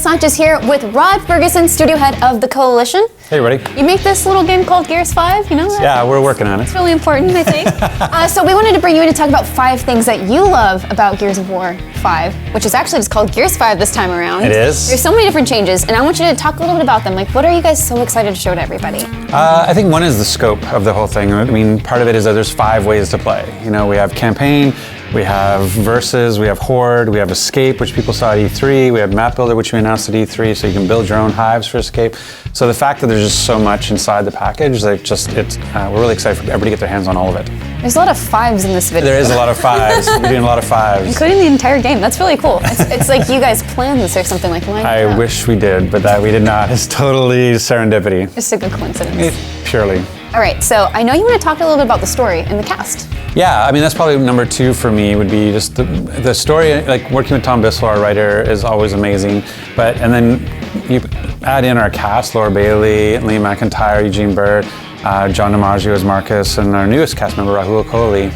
Sanchez here with Rod Fergusson, studio head of the Coalition. Hey, everybody. You make this little game called Gears 5, you know? Yeah, we're working on it. It's really important, I think. So we wanted to bring you in to talk about 5 things that you love about Gears of War 5, which is actually just called Gears 5 this time around. It is. There's so many different changes, and I want you to talk a little bit about them. Like, what are you guys so excited to show to everybody? I think one is the scope of the whole thing. I mean, part of it is that there's 5 ways to play. You know, we have campaign, we have versus, we have horde, we have escape, which people saw at E3, we have map builder, which we announced at E3, so you can build your own hives for escape. So the fact that there's just so much inside the package, like we're really excited for everybody to get their hands on all of it. There's a lot of 5s in this video. There is a lot of 5s. We're doing a lot of 5s. Including the entire game. That's really cool. It's like you guys planned this or something like that. I wish we did, but we did not. It's totally serendipity. Just a good coincidence. Purely. All right, so I know you want to talk a little bit about the story and the cast. Yeah, I mean, that's probably number 2 for me, would be just the story. Like, working with Tom Bissell, our writer, is always amazing. And then you add in our cast: Laura Bailey, Liam McIntyre, Eugene Burt, John DiMaggio as Marcus, and our newest cast member, Rahul Kohli.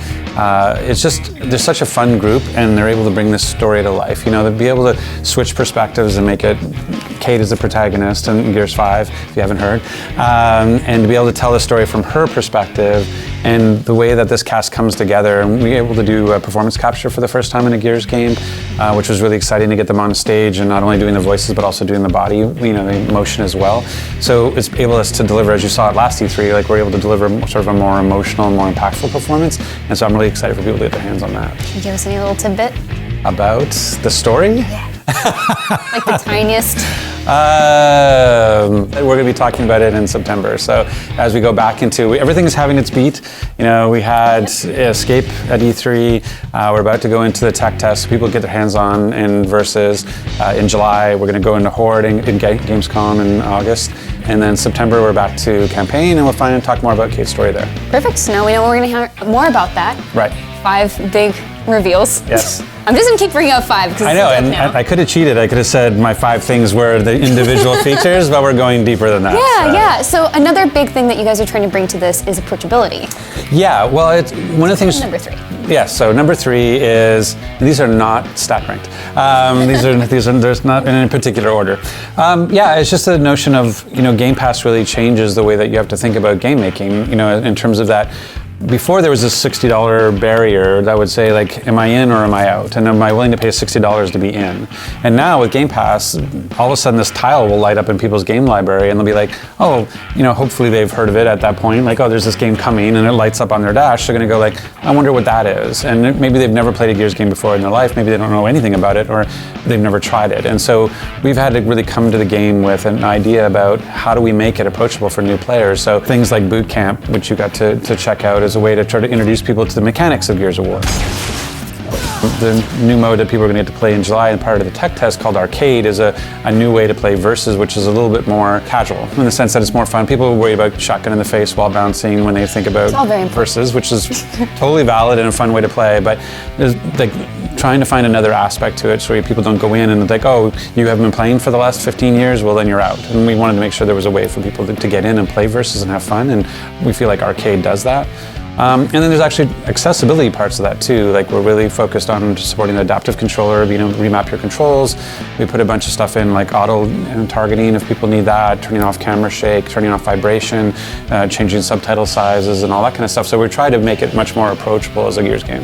It's just, they're such a fun group, and they're able to bring this story to life. You know, to be able to switch perspectives and make it Kate is the protagonist in Gears 5, if you haven't heard, and to be able to tell the story from her perspective, and the way that this cast comes together. And we were able to do a performance capture for the first time in a Gears game, which was really exciting to get them on stage and not only doing the voices but also doing the body, you know, the emotion as well. So it's able us to deliver, as you saw at last E3, like we're able to deliver sort of a more emotional, more impactful performance. And so I'm really excited for people to get their hands on that. Can you give us any little tidbit? About the story? Yeah. Like the tiniest. We're going to be talking about it in September. So as we go back into, everything is having its beat. You know, we had Escape at E3. We're about to go into the tech test. People get their hands on in Versus. In July, we're going to go into Horde in Gamescom in August. And then September, we're back to campaign, and we'll find and talk more about Kate's story there. Perfect. So now we know we're going to hear more about that. Right. 5 big reveals. Yes. I'm just going to keep bringing up 5 because I know, and I could have cheated. I could have said my 5 things were the individual features, but we're going deeper than that. Yeah. So another big thing that you guys are trying to bring to this is approachability. Yeah, well, it's one of the things. Number 3. Yeah, so number 3 is, these are not stack ranked. There's not in any particular order. Yeah, it's just the notion of, you know, Game Pass really changes the way that you have to think about game making, you know, in terms of that. Before there was a $60 barrier that would say, like, am I in or am I out? And am I willing to pay $60 to be in? And now with Game Pass, all of a sudden this tile will light up in people's game library and they'll be like, oh, you know, hopefully they've heard of it at that point. Like, oh, there's this game coming, and it lights up on their dash. They're gonna go like, I wonder what that is. And maybe they've never played a Gears game before in their life. Maybe they don't know anything about it, or they've never tried it. And so we've had to really come to the game with an idea about how do we make it approachable for new players. So things like Boot Camp, which you got to check out, as a way to try to introduce people to the mechanics of Gears of War. The new mode that people are going to get to play in July and part of the tech test, called Arcade, is a new way to play Versus, which is a little bit more casual in the sense that it's more fun. People worry about shotgun in the face while bouncing when they think about Versus, which is totally valid and a fun way to play, but there's like trying to find another aspect to it so people don't go in and think, oh, you haven't been playing for the last 15 years, well then you're out. And we wanted to make sure there was a way for people to get in and play Versus and have fun, and we feel like Arcade does that. And then there's actually accessibility parts of that too. Like, we're really focused on supporting the adaptive controller, you know, remap your controls. We put a bunch of stuff in, like auto targeting if people need that, turning off camera shake, turning off vibration, changing subtitle sizes and all that kind of stuff. So we try to make it much more approachable as a Gears game.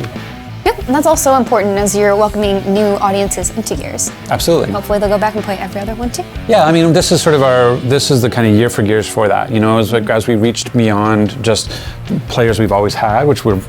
Yep, and that's also important as you're welcoming new audiences into Gears. Absolutely. Hopefully they'll go back and play every other one too. Yeah, I mean, this is sort of this is the kind of year for Gears for that. You know, as we reached beyond just players we've always had, which we're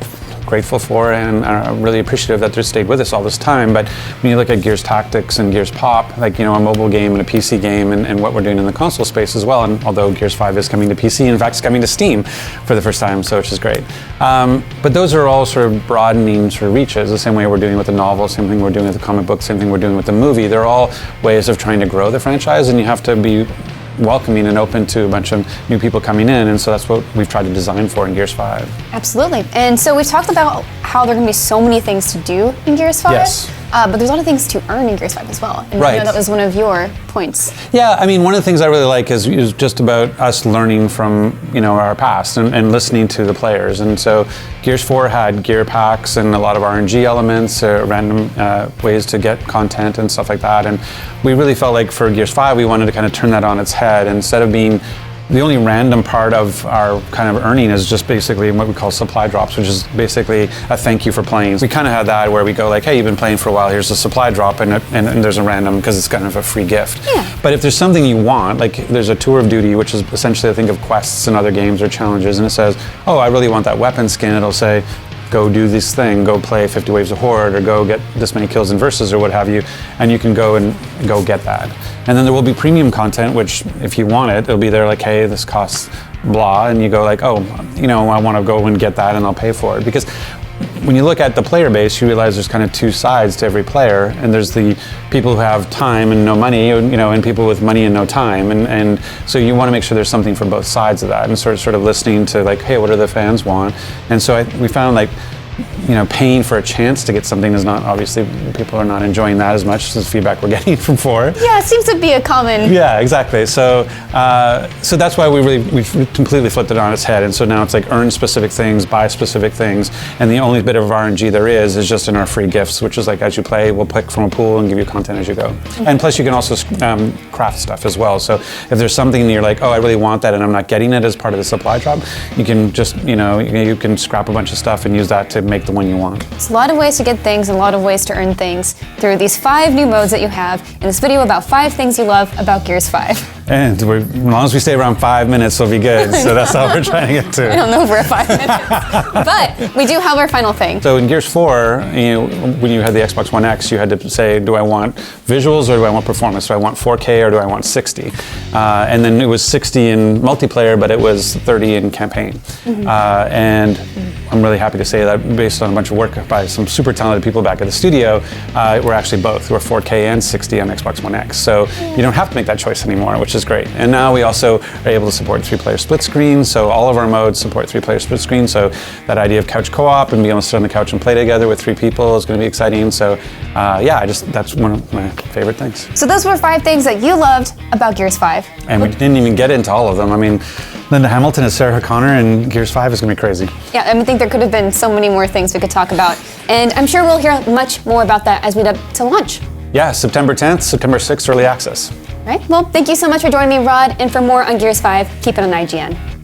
grateful for and are really appreciative that they stayed with us all this time. But when you look at Gears Tactics and Gears Pop, like, you know, a mobile game and a PC game, and what we're doing in the console space as well. And although Gears 5 is coming to PC, in fact, it's coming to Steam for the first time, so which is great. But those are all sort of broadening sort of reaches, the same way we're doing with the novel, same thing we're doing with the comic book, same thing we're doing with the movie. They're all ways of trying to grow the franchise, and you have to be welcoming and open to a bunch of new people coming in, and so that's what we've tried to design for in Gears 5. Absolutely. And so we've talked about how there are going to be so many things to do in Gears 5. Yes. but there's a lot of things to earn in Gears 5 as well. And I Right. know that was one of your points. Yeah, I mean, one of the things I really like is just about us learning from, our past and listening to the players. And so Gears 4 had gear packs and a lot of RNG elements, random ways to get content and stuff like that. And we really felt like for Gears 5, we wanted to kind of turn that on its head. Instead of being the only random part of our kind of earning is just basically what we call supply drops, which is basically a thank you for playing. We kind of had that where we go like, hey, you've been playing for a while, here's a supply drop, and there's a random, because it's kind of a free gift. Yeah. But if there's something you want, like there's a tour of duty, which is essentially I think of quests in other games or challenges, and it says, oh, I really want that weapon skin, it'll say, go do this thing, go play 50 Waves of Horde, or go get this many kills in Versus, or what have you, and you can go and go get that. And then there will be premium content, which if you want it, it'll be there like, hey, this costs blah, and you go like, oh, I want to go and get that, and I'll pay for it. Because when you look at the player base, you realize there's kind of two sides to every player, and there's the people who have time and no money, and people with money and no time, and so you want to make sure there's something for both sides of that, and sort of listening to like, hey, what do the fans want? And so we found like, paying for a chance to get something is not, obviously, people are not enjoying that as much as the feedback we're getting from 4. Yeah, it seems to be a common. Yeah, exactly. So that's why we've completely flipped it on its head. And so now it's like earn specific things, buy specific things, and the only bit of RNG there is just in our free gifts, which is like as you play, we'll pick from a pool and give you content as you go. Mm-hmm. And plus you can also craft stuff as well. So if there's something and you're like, oh, I really want that and I'm not getting it as part of the supply drop, you can just, you can scrap a bunch of stuff and use that to make the one you want. It's a lot of ways to get things and a lot of ways to earn things through these 5 new modes that you have in this video about 5 things you love about Gears 5. And as long as we stay around 5 minutes, we'll be good. So that's all we're trying to get to. I don't know if we're at 5 minutes. But we do have our final thing. So in Gears 4, when you had the Xbox One X, you had to say, do I want visuals or do I want performance? Do I want 4K or do I want 60? And then it was 60 in multiplayer, but it was 30 in campaign. Mm-hmm. And I'm really happy to say that based on a bunch of work by some super talented people back at the studio, we're actually both. We're 4K and 60 on Xbox One X. So you don't have to make that choice anymore, which is great. And now we also are able to support 3-player split screen. So all of our modes support 3-player split screen. So that idea of couch co-op and being able to sit on the couch and play together with 3 people is going to be exciting. So that's one of my favorite things. So those were 5 things that you loved about Gears 5. And we didn't even get into all of them. I mean, Linda Hamilton as Sarah Connor and Gears 5 is going to be crazy. Yeah, I think there could have been so many more things we could talk about. And I'm sure we'll hear much more about that as we head up to launch. Yeah, September 10th, September 6th, early access. All right, well, thank you so much for joining me, Rod. And for more on Gears 5, keep it on IGN.